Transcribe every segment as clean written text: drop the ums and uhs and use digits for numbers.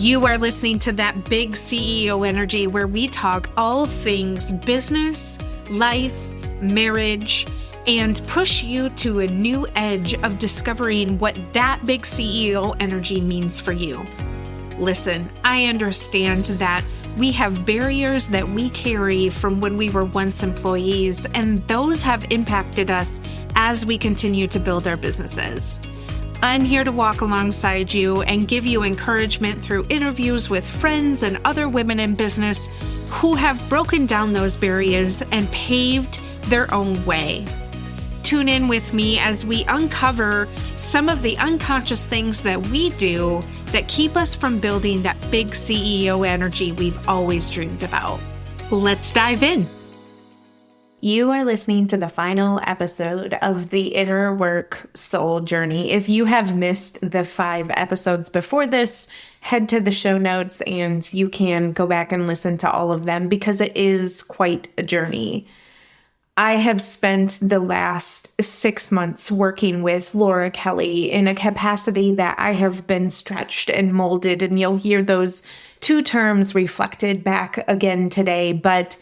You are listening to That Big CEO Energy, where we talk all things business, life, marriage, and push you to a new edge of discovering what that big CEO energy means for you. Listen, I understand that we have barriers that we carry from when we were once employees, and those have impacted us as we continue to build our businesses. I'm here to walk alongside you and give you encouragement through interviews with friends and other women in business who have broken down those barriers and paved their own way. Tune in with me as we uncover some of the unconscious things that we do that keep us from building that big CEO energy we've always dreamed about. Let's dive in. You are listening to the final episode of the Inner Work Soul Journey. If you have missed the 5 episodes before this, head to the show notes and you can go back and listen to all of them because it is quite a journey. I have spent the last 6 months working with Laura Kelly in a capacity that I have been stretched and molded, and you'll hear those 2 terms reflected back again today, but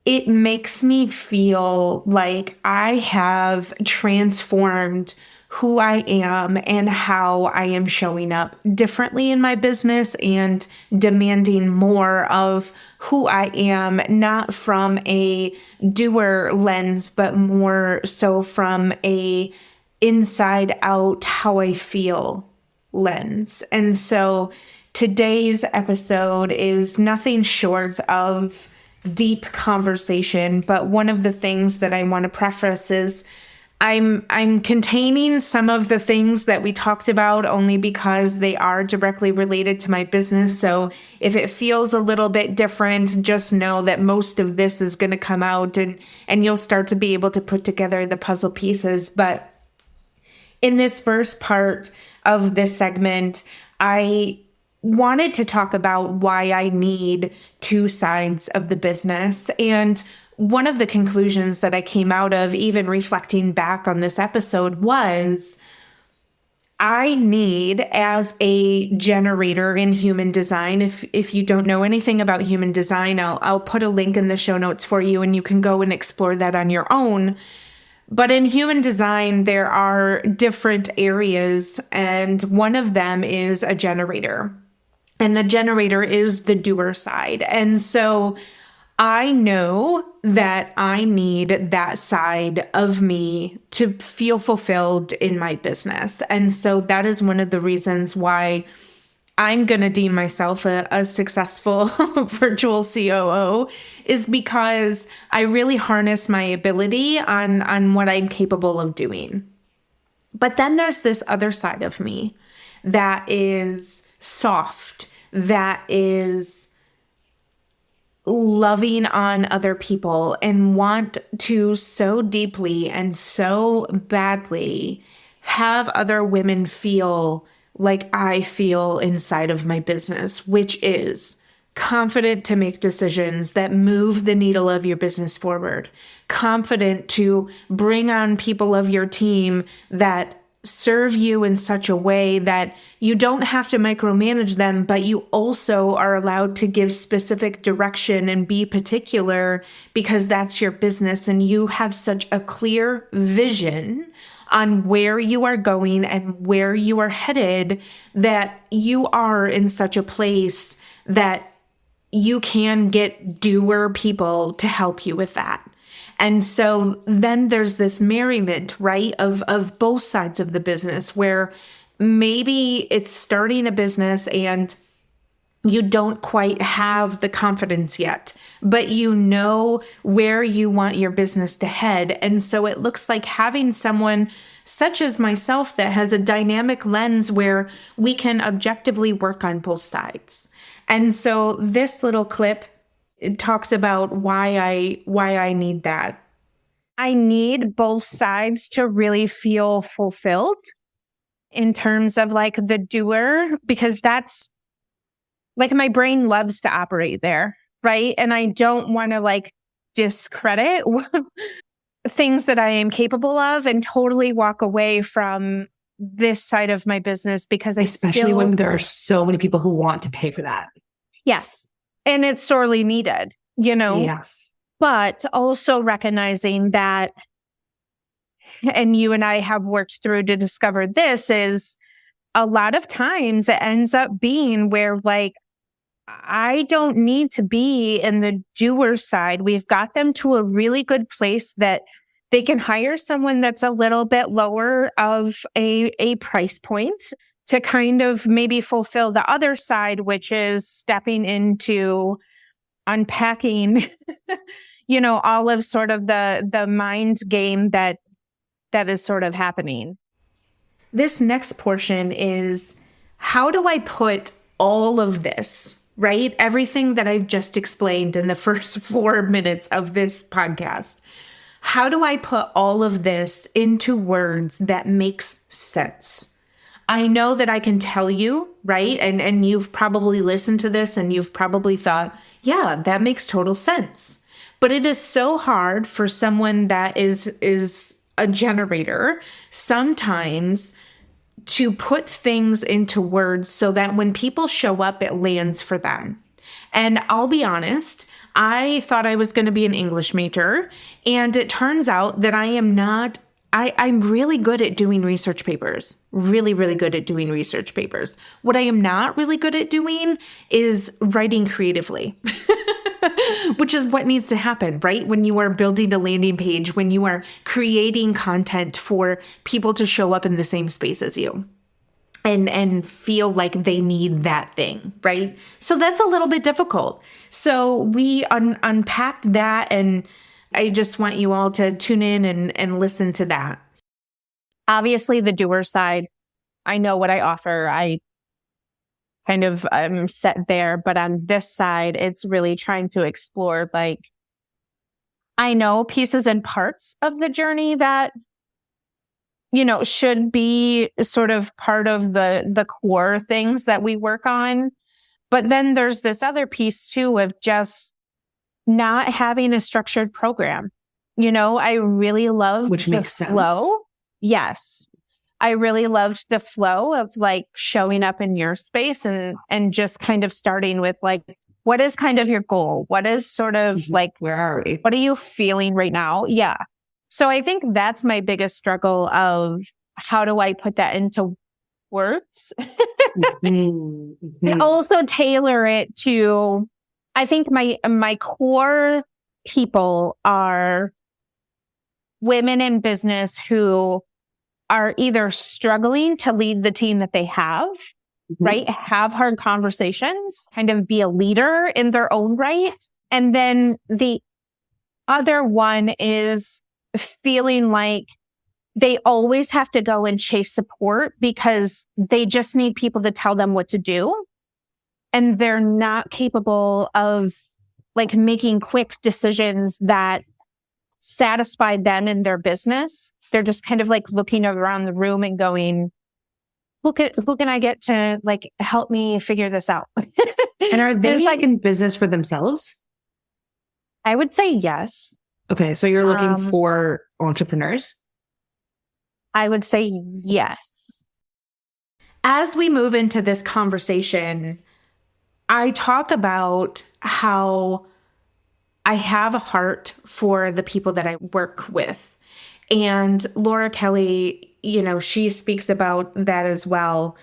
it makes me feel like I have transformed who I am and how I am showing up differently in my business and demanding more of who I am, not from a doer lens, but more so from a inside out how I feel lens. And so today's episode is nothing short of deep conversation, but one of the things that I want to preface is I'm containing some of the things that we talked about only because they are directly related to my business. So if it feels a little bit different, just know that most of this is going to come out and you'll start to be able to put together the puzzle pieces. But in this first part of this segment, I wanted to talk about why I need 2 sides of the business. And one of the conclusions that I came out of, even reflecting back on this episode, was I need, as a generator in human design, if you don't know anything about human design, I'll put a link in the show notes for you and you can go and explore that on your own. But in human design, there are different areas, and one of them is a generator. And the generator is the doer side. And so I know that I need that side of me to feel fulfilled in my business. And so that is one of the reasons why I'm going to deem myself a successful virtual COO, is because I really harness my ability on what I'm capable of doing. But then there's this other side of me that is soft, that is loving on other people and want to so deeply and so badly have other women feel like I feel inside of my business, which is confident to make decisions that move the needle of your business forward, confident to bring on people of your team that serve you in such a way that you don't have to micromanage them, but you also are allowed to give specific direction and be particular because that's your business and you have such a clear vision on where you are going and where you are headed that you are in such a place that you can get doer people to help you with that. And so then there's this merriment, right, of both sides of the business where maybe it's starting a business and you don't quite have the confidence yet, but you know where you want your business to head. And so it looks like having someone such as myself that has a dynamic lens where we can objectively work on both sides. And so this little clip, it talks about why I need that. I need both sides to really feel fulfilled in terms of like the doer, because that's like my brain loves to operate there, right? And I don't want to like discredit things that I am capable of and totally walk away from this side of my business because especially when there are so many people who want to pay for that. Yes. And it's sorely needed, Yes. But also recognizing that, and you and I have worked through to discover this, is a lot of times it ends up being where like, I don't need to be in the doer side. We've got them to a really good place that they can hire someone that's a little bit lower of a price point to kind of maybe fulfill the other side, which is stepping into unpacking, all of sort of the mind game that is sort of happening. This next portion is, how do I put all of this, right? Everything that I've just explained in the first 4 minutes of this podcast. How do I put all of this into words that makes sense? I know that I can tell you, right? And you've probably listened to this and you've probably thought, yeah, that makes total sense. But it is so hard for someone that is a generator sometimes to put things into words so that when people show up, it lands for them. And I'll be honest, I thought I was going to be an English major, and it turns out that I am not. I'm really good at doing research papers, really, really good at doing research papers. What I am not really good at doing is writing creatively, which is what needs to happen, right? When you are building a landing page, when you are creating content for people to show up in the same space as you. And feel like they need that thing, right? So that's a little bit difficult. So we unpacked that, and I just want you all to tune in and listen to that. Obviously, the doer side, I know what I offer. I kind of am set there. But on this side, it's really trying to explore, like, I know pieces and parts of the journey that should be sort of part of the core things that we work on. But then there's this other piece too of just not having a structured program. I really loved which makes sense. Flow. Yes. I really loved the flow of like showing up in your space and just kind of starting with like, what is kind of your goal? What is sort of like, where are we? What are you feeling right now? Yeah. So I think that's my biggest struggle of how do I put that into words? And also tailor it to, I think my core people are women in business who are either struggling to lead the team that they have, right? Have hard conversations, kind of be a leader in their own right. And then the other one is feeling like they always have to go and chase support because they just need people to tell them what to do. And they're not capable of like making quick decisions that satisfy them in their business. They're just kind of like looking around the room and going, who can I get to like help me figure this out? And are they like in business for themselves? I would say yes. Okay, so you're looking for entrepreneurs? I would say yes. As we move into this conversation, I talk about how I have a heart for the people that I work with. And Laura Kelly, she speaks about that as well.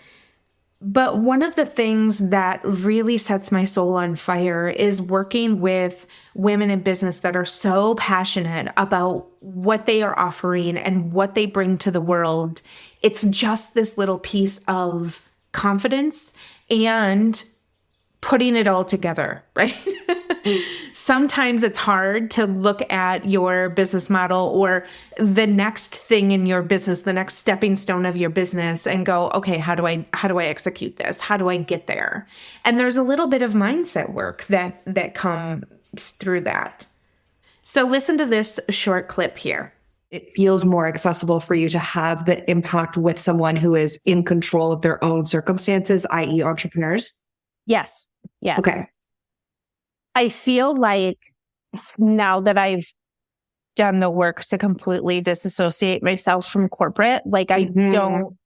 But one of the things that really sets my soul on fire is working with women in business that are so passionate about what they are offering and what they bring to the world. It's just this little piece of confidence and putting it all together, right? Sometimes it's hard to look at your business model or the next thing in your business, the next stepping stone of your business and go, okay, how do I execute this? How do I get there? And there's a little bit of mindset work that comes through that. So listen to this short clip here. It feels more accessible for you to have the impact with someone who is in control of their own circumstances, i.e. entrepreneurs? Yes. Yes. Okay. I feel like now that I've done the work to completely disassociate myself from corporate, like I don't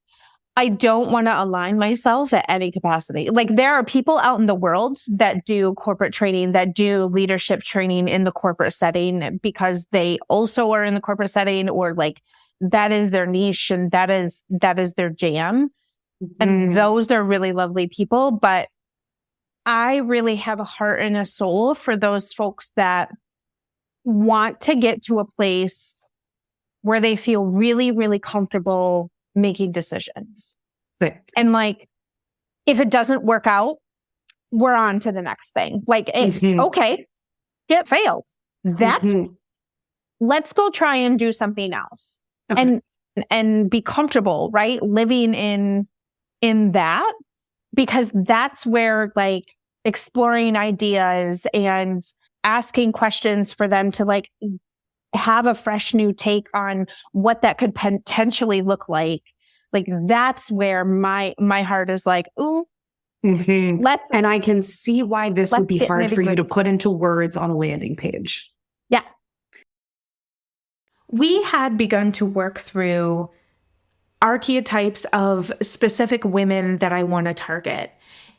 I don't want to align myself at any capacity. Like there are people out in the world that do corporate training, that do leadership training in the corporate setting because they also are in the corporate setting, or like that is their niche and that is their jam. And those are really lovely people. But I really have a heart and a soul for those folks that want to get to a place where they feel really, really comfortable making decisions. But And like, if it doesn't work out, we're on to the next thing. Like, okay, it failed. That's, let's go try and do something else. Okay. And be comfortable, right? Living in that, because that's where like exploring ideas and asking questions for them to like have a fresh new take on what that could potentially look like. Like that's where my heart is like, ooh, let's. And I can see why this would be get hard for you nitty-gritty. to put into words on a landing page. Yeah. We had begun to work through archetypes of specific women that I want to target.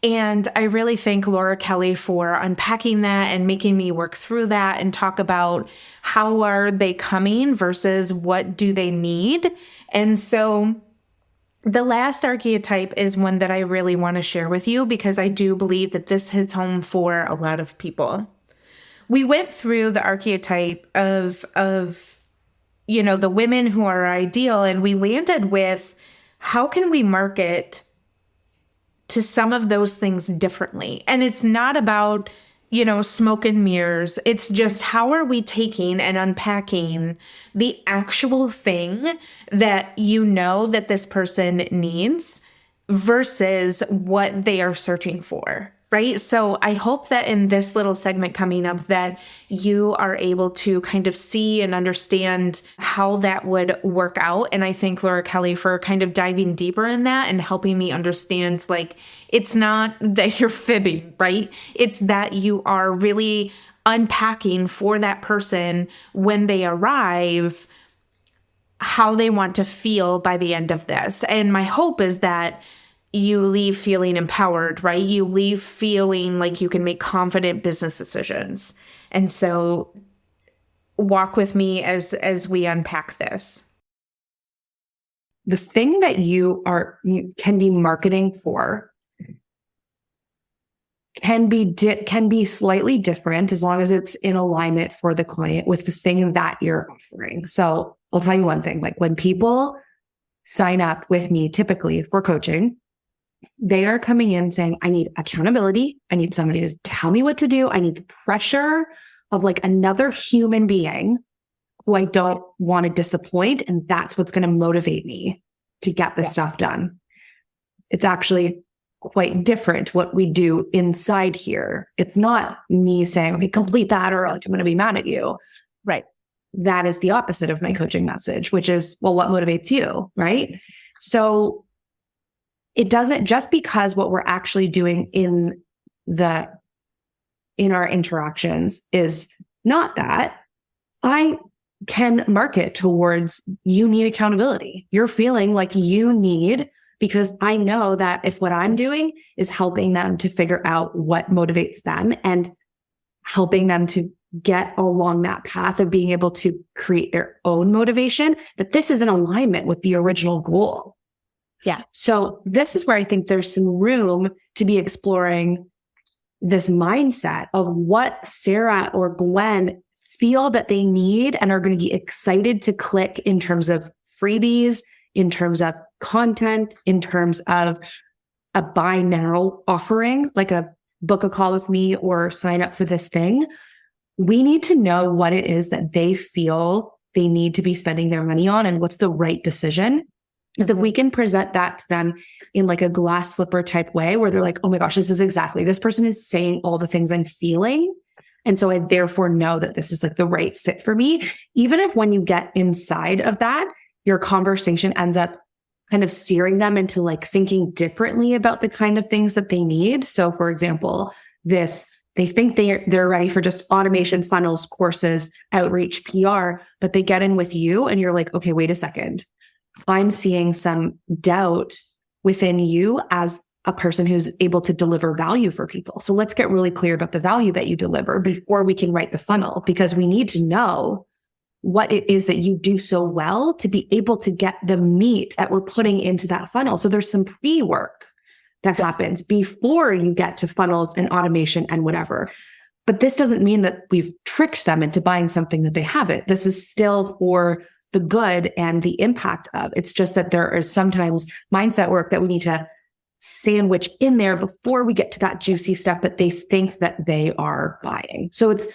And I really thank Laura Kelly for unpacking that and making me work through that and talk about how are they coming versus what do they need. And so the last archetype is one that I really want to share with you because I do believe that this hits home for a lot of people. We went through the archetype of the women who are ideal, and we landed with how can we market to some of those things differently. And it's not about, smoke and mirrors. It's just how are we taking and unpacking the actual thing that that this person needs versus what they are searching for. Right. So I hope that in this little segment coming up that you are able to kind of see and understand how that would work out. And I thank Laura Kelly for kind of diving deeper in that and helping me understand, like, it's not that you're fibbing, right? It's that you are really unpacking for that person when they arrive how they want to feel by the end of this. And my hope is that you leave feeling empowered, right? You leave feeling like you can make confident business decisions. And so walk with me as we unpack this. The thing that you can be marketing for can be slightly different as long as it's in alignment for the client with the thing that you're offering. So I'll tell you one thing, like when people sign up with me, typically for coaching, they are coming in saying, I need accountability. I need somebody to tell me what to do. I need the pressure of like another human being who I don't want to disappoint. And that's what's going to motivate me to get this stuff done. It's actually quite different what we do inside here. It's not me saying, okay, complete that or I'm going to be mad at you. Right. That is the opposite of my coaching message, which is, well, what motivates you? Right. So it doesn't, just because what we're actually doing in our interactions is not that, I can market towards you need accountability. You're feeling like you need, because I know that if what I'm doing is helping them to figure out what motivates them and helping them to get along that path of being able to create their own motivation, that this is in alignment with the original goal. Yeah. So this is where I think there's some room to be exploring this mindset of what Sarah or Gwen feel that they need and are going to be excited to click in terms of freebies, in terms of content, in terms of a buy now offering, like a book a call with me or sign up for this thing. We need to know what it is that they feel they need to be spending their money on and what's the right decision. Because if we can present that to them in like a glass slipper type way where they're like, oh my gosh, this person is saying all the things I'm feeling. And so I therefore know that this is like the right fit for me. Even if when you get inside of that, your conversation ends up kind of steering them into like thinking differently about the kind of things that they need. So for example, they think they're ready for just automation, funnels, courses, outreach, PR, but they get in with you and you're like, okay, wait a second. I'm seeing some doubt within you as a person who's able to deliver value for people. So let's get really clear about the value that you deliver before we can write the funnel, because we need to know what it is that you do so well to be able to get the meat that we're putting into that funnel. So there's some pre-work that happens before you get to funnels and automation and whatever. But this doesn't mean that we've tricked them into buying something that they haven't. This is still for the good and the impact of. It's just that there is sometimes mindset work that we need to sandwich in there before we get to that juicy stuff that they think that they are buying. So it's,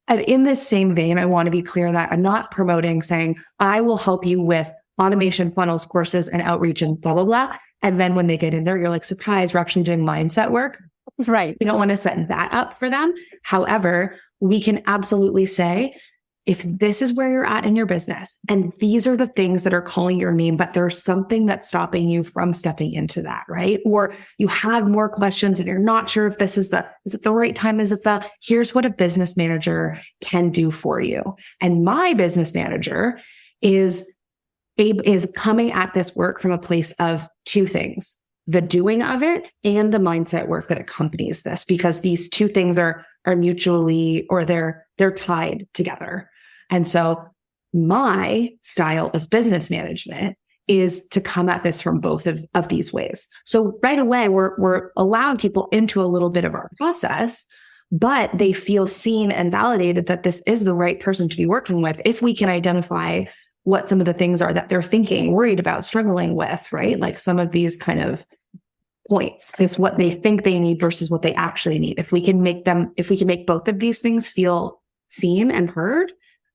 and in this same vein, I want to be clear that I'm not promoting saying, I will help you with automation funnels, courses, and outreach and blah, blah, blah. And then when they get in there, you're like, surprise, we're actually doing mindset work. Right. We don't want to set that up for them. However, we can absolutely say, if this is where you're at in your business and these are the things that are calling your name, but there's something that's stopping you from stepping into that, right? Or you have more questions and you're not sure if is it the right time? Here's what a business manager can do for you. And my business manager is coming at this work from a place of two things: the doing of it and the mindset work that accompanies this, because these two things are mutually, or they're tied together. And so my style of business management is to come at this from both of these ways. So right away, we're allowing people into a little bit of our process, but they feel seen and validated that this is the right person to be working with if we can identify what some of the things are that they're thinking, worried about, struggling with, right? Like some of these kind of points is what they think they need versus what they actually need. If we can make both of these things feel seen and heard,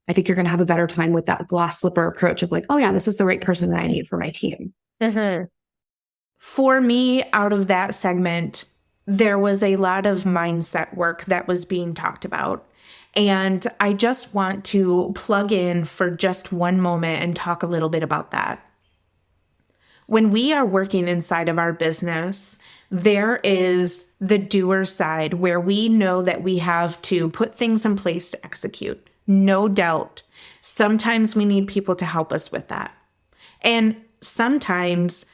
I think you're going to have a better time with that glass slipper approach of like, oh yeah, this is the right person that I need for my team. Mm-hmm. For me, out of that segment, there was a lot of mindset work that was being talked about. And I just want to plug in for just one moment and talk a little bit about that. When we are working inside of our business, there is the doer side where we know that we have to put things in place to execute. No doubt. Sometimes we need people to help us with that. And sometimes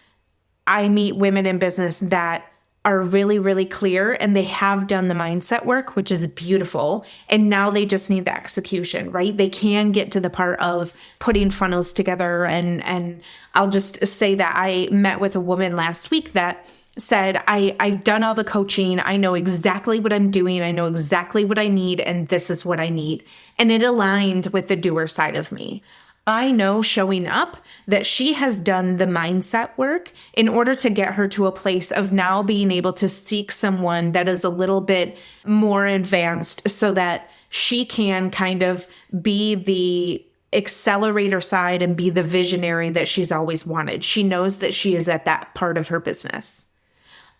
I meet women in business that are really, really clear and they have done the mindset work, which is beautiful. And now they just need the execution, right? They can get to the part of putting funnels together. And I'll just say that I met with a woman last week that said, I've done all the coaching. I know exactly what I'm doing. I know exactly what I need. And this is what I need. And it aligned with the doer side of me. I know showing up that she has done the mindset work in order to get her to a place of now being able to seek someone that is a little bit more advanced so that she can kind of be the accelerator side and be the visionary that she's always wanted. She knows that she is at that part of her business.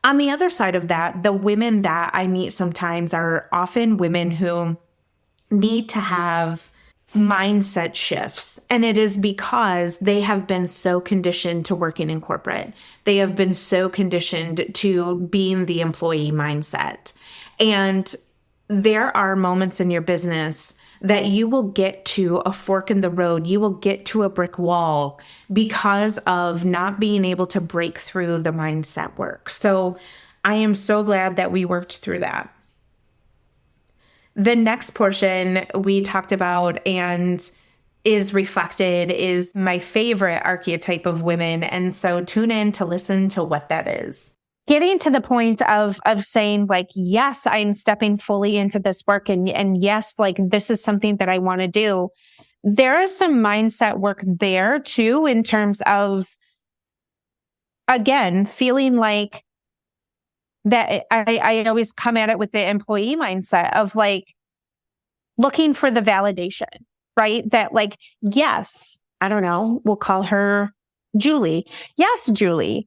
On the other side of that, the women that I meet sometimes are often women who need to have mindset shifts. And it is because they have been so conditioned to working in corporate. They have been so conditioned to being the employee mindset. And there are moments in your business that you will get to a fork in the road. You will get to a brick wall because of not being able to break through the mindset work. So I am so glad that we worked through that. The next portion we talked about and is reflected is my favorite archetype of women. And so tune in to listen to what that is. Getting to the point of saying like, yes, I'm stepping fully into this work. And yes, like this is something that I want to do. There is some mindset work there too, in terms of, again, feeling like that I always come at it with the employee mindset of like looking for the validation, right? That like, yes, I don't know, we'll call her Julie. Yes, Julie,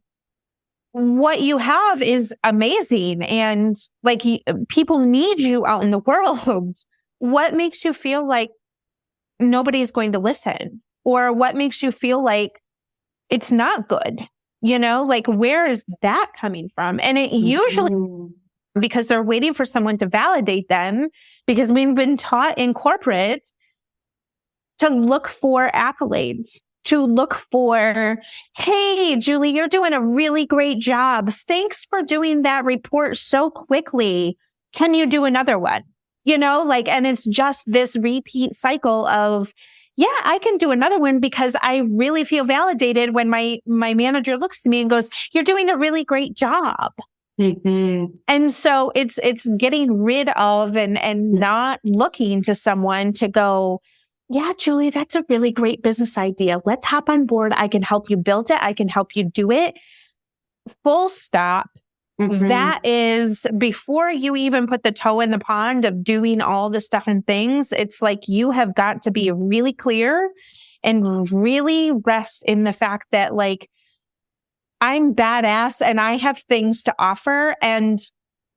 what you have is amazing. And like people need you out in the world. What makes you feel like nobody's going to listen? Or what makes you feel like it's not good? You know, like where is that coming from? And it usually, because they're waiting for someone to validate them, because we've been taught in corporate to look for accolades, to look for, hey, Julie, you're doing a really great job. Thanks for doing that report so quickly. Can you do another one? And it's just this repeat cycle of, yeah, I can do another one because I really feel validated when my manager looks at me and goes, you're doing a really great job. Mm-hmm. And so it's getting rid of and not looking to someone to go, yeah, Julie, that's a really great business idea. Let's hop on board. I can help you build it. I can help you do it. Full stop. Mm-hmm. That is before you even put the toe in the pond of doing all the stuff and things. It's like you have got to be really clear and really rest in the fact that like, I'm badass and I have things to offer, and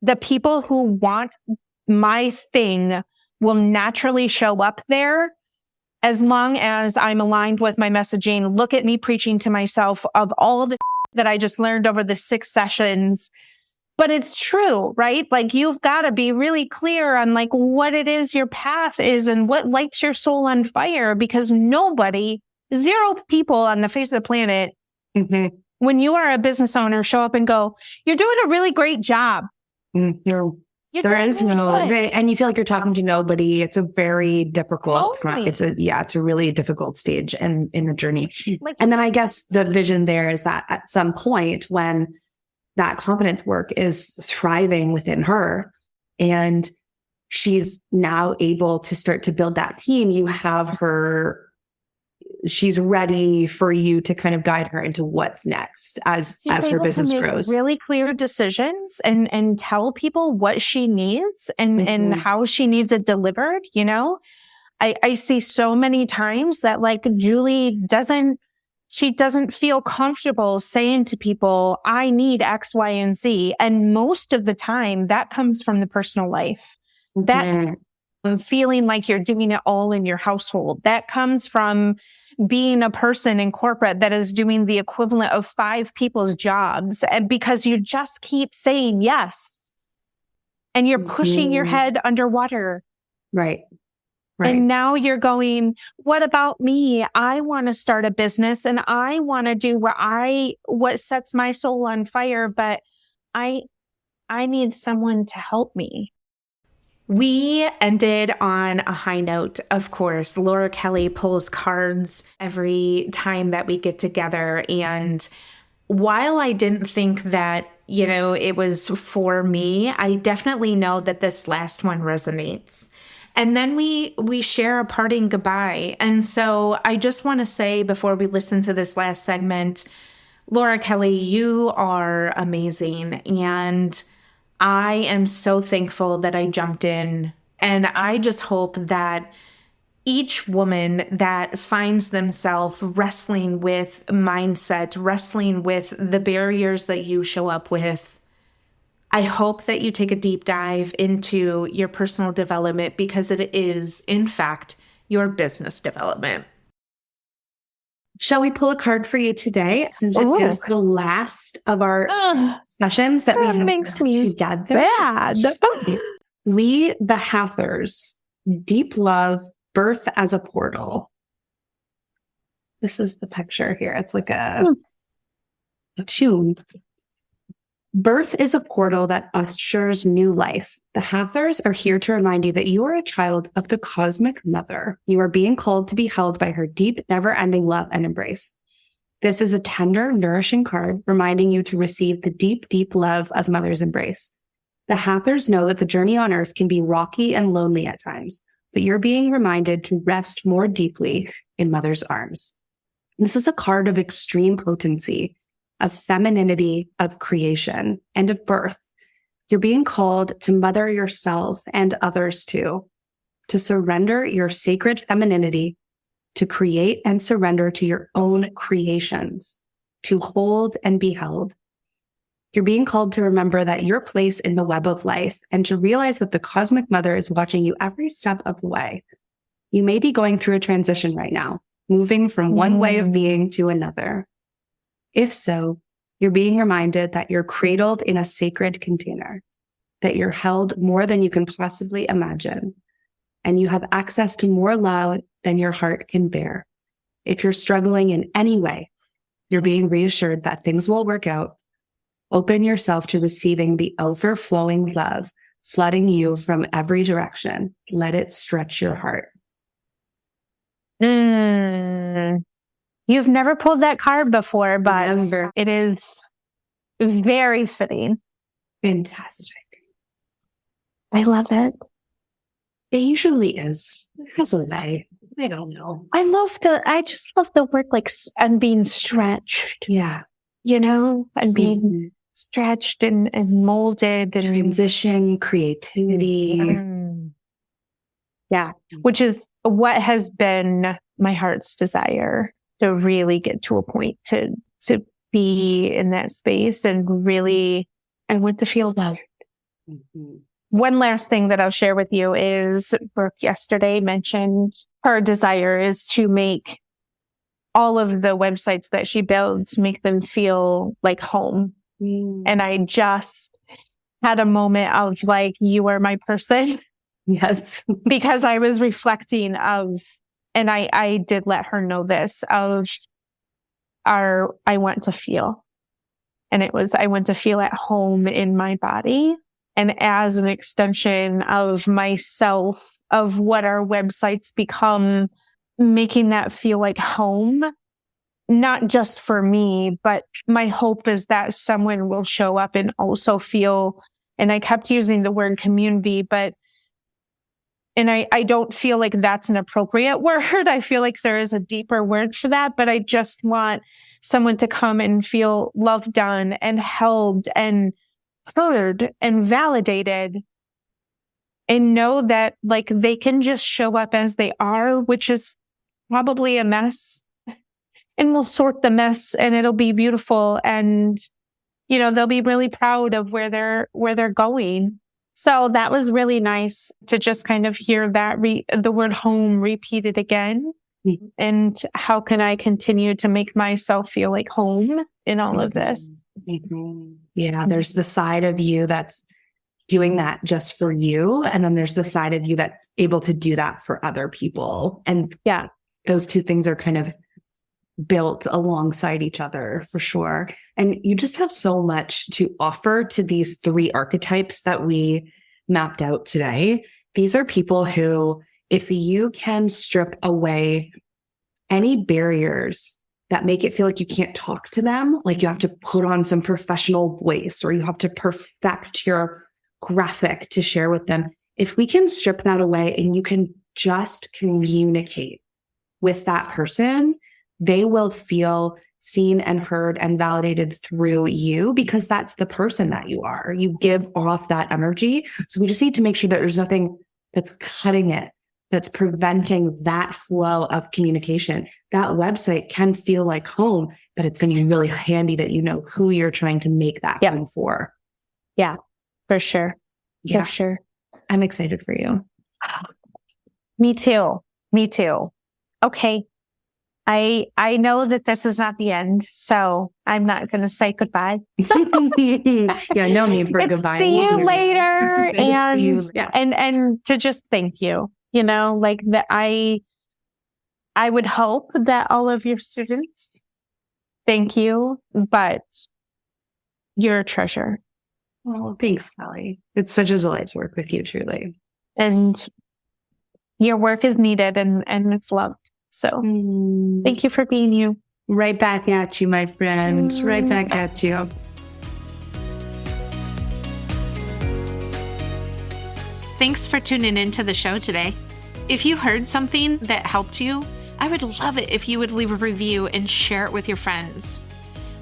the people who want my thing will naturally show up there as long as I'm aligned with my messaging. Look at me preaching to myself of all the that I just learned over the 6 sessions. But it's true, right? Like you've got to be really clear on like what it is your path is and what lights your soul on fire, because zero people on the face of the planet, mm-hmm. when you are a business owner, show up and go, you're doing a really great job. Mm-hmm. There is no, and you feel like you're talking to nobody. It's a very difficult, it's a really difficult stage in the journey. And then I guess the vision there is that at some point when that confidence work is thriving within her and she's now able to start to build that team, you have her, she's ready for you to kind of guide her into what's next as her business grows. Really clear decisions and tell people what she needs and how she needs it delivered. I see so many times that like Julie doesn't feel comfortable saying to people, I need X, Y, and Z. And most of the time that comes from the personal life. That feeling like you're doing it all in your household. That comes from being a person in corporate that is doing the equivalent of 5 people's jobs, and because you just keep saying yes and you're pushing your head underwater. Right. And now you're going, what about me? I want to start a business and I want to do what sets my soul on fire, but I need someone to help me. We ended on a high note, of course. Laura Kelly pulls cards every time that we get together. And while I didn't think that, it was for me, I definitely know that this last one resonates. And then we share a parting goodbye. And so I just want to say before we listen to this last segment, Laura Kelly, you are amazing. And I am so thankful that I jumped in. And I just hope that each woman that finds themselves wrestling with mindset, wrestling with the barriers that you show up with, I hope that you take a deep dive into your personal development, because it is, in fact, your business development. Shall we pull a card for you today? Since it is the last of our sessions that we have makes me together. Bad. We, the Hathors, deep love, birth as a portal. This is the picture here. It's like a tune. Birth is a portal that ushers new life. The Hathors are here to remind you that you are a child of the cosmic mother. You are being called to be held by her deep, never-ending love and embrace. This is a tender, nourishing card reminding you to receive the deep, deep love of mother's embrace. The Hathors know that the journey on earth can be rocky and lonely at times, but you're being reminded to rest more deeply in mother's arms. This is a card of extreme potency, of femininity, of creation, and of birth. You're being called to mother yourself and others too, to surrender your sacred femininity, to create and surrender to your own creations, to hold and be held. You're being called to remember that your place in the web of life and to realize that the cosmic mother is watching you every step of the way. You may be going through a transition right now, moving from one way of being to another. If so, you're being reminded that you're cradled in a sacred container, that you're held more than you can possibly imagine, and you have access to more love than your heart can bear. If you're struggling in any way, you're being reassured that things will work out. Open yourself to receiving the overflowing love flooding you from every direction. Let it stretch your heart. You've never pulled that card before, but Never. It is very fitting. Fantastic. I love it. It usually is. It has a way. I don't know. I just love the word like, and being stretched, Yeah. and being stretched and molded and Transition, creativity. Yeah. Which is what has been my heart's desire, to really get to a point to be in that space and really, I want to feel loved. Mm-hmm. One last thing that I'll share with you is Brooke yesterday mentioned her desire is to make all of the websites that she builds, make them feel like home. And I just had a moment of like, you are my person. Yes. Because I was reflecting of, and I did let her know this, of I want to feel. And it was, I want to feel at home in my body. And as an extension of myself, of what our websites become, making that feel like home. Not just for me, but my hope is that someone will show up and also feel, and I kept using the word community, and I don't feel like that's an appropriate word. I feel like there is a deeper word for that, but I just want someone to come and feel loved on and held and heard and validated and know that like they can just show up as they are, which is probably a mess. And we'll sort the mess and it'll be beautiful. And, they'll be really proud of where they're going. So that was really nice to just kind of hear that the word home repeated again. Mm-hmm. And how can I continue to make myself feel like home in all of this? Mm-hmm. Yeah. There's the side of you that's doing that just for you. And then there's the side of you that's able to do that for other people. And yeah, those two things are kind of built alongside each other for sure. And you just have so much to offer to these three archetypes that we mapped out today. These are people who, if you can strip away any barriers that make it feel like you can't talk to them, like you have to put on some professional voice or you have to perfect your graphic to share with them. If we can strip that away and you can just communicate with that person, they will feel seen and heard and validated through you because that's the person that you are. You give off that energy. So we just need to make sure that there's nothing that's cutting it, that's preventing that flow of communication. That website can feel like home, but it's going to be really handy that you know who you're trying to make that home for. Yeah, for sure. Yeah. For sure. I'm excited for you. Me too. Okay. I know that this is not the end, so I'm not going to say goodbye. Yeah, no need for goodbye. See you later. Yes. And to just thank you, like that I would hope that all of your students thank you, but you're a treasure. Well, thanks, Sally. It's such a delight to work with you, truly. And your work is needed and it's loved. So thank you for being you. Right back at you, my friend. Right back at you. Thanks for tuning into the show today. If you heard something that helped you, I would love it if you would leave a review and share it with your friends.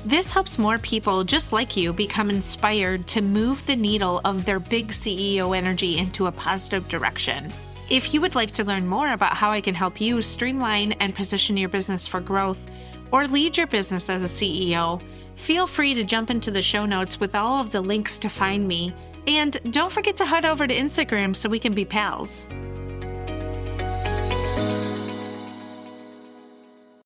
This helps more people just like you become inspired to move the needle of their big CEO energy into a positive direction. If you would like to learn more about how I can help you streamline and position your business for growth or lead your business as a CEO, feel free to jump into the show notes with all of the links to find me. And don't forget to head over to Instagram so we can be pals.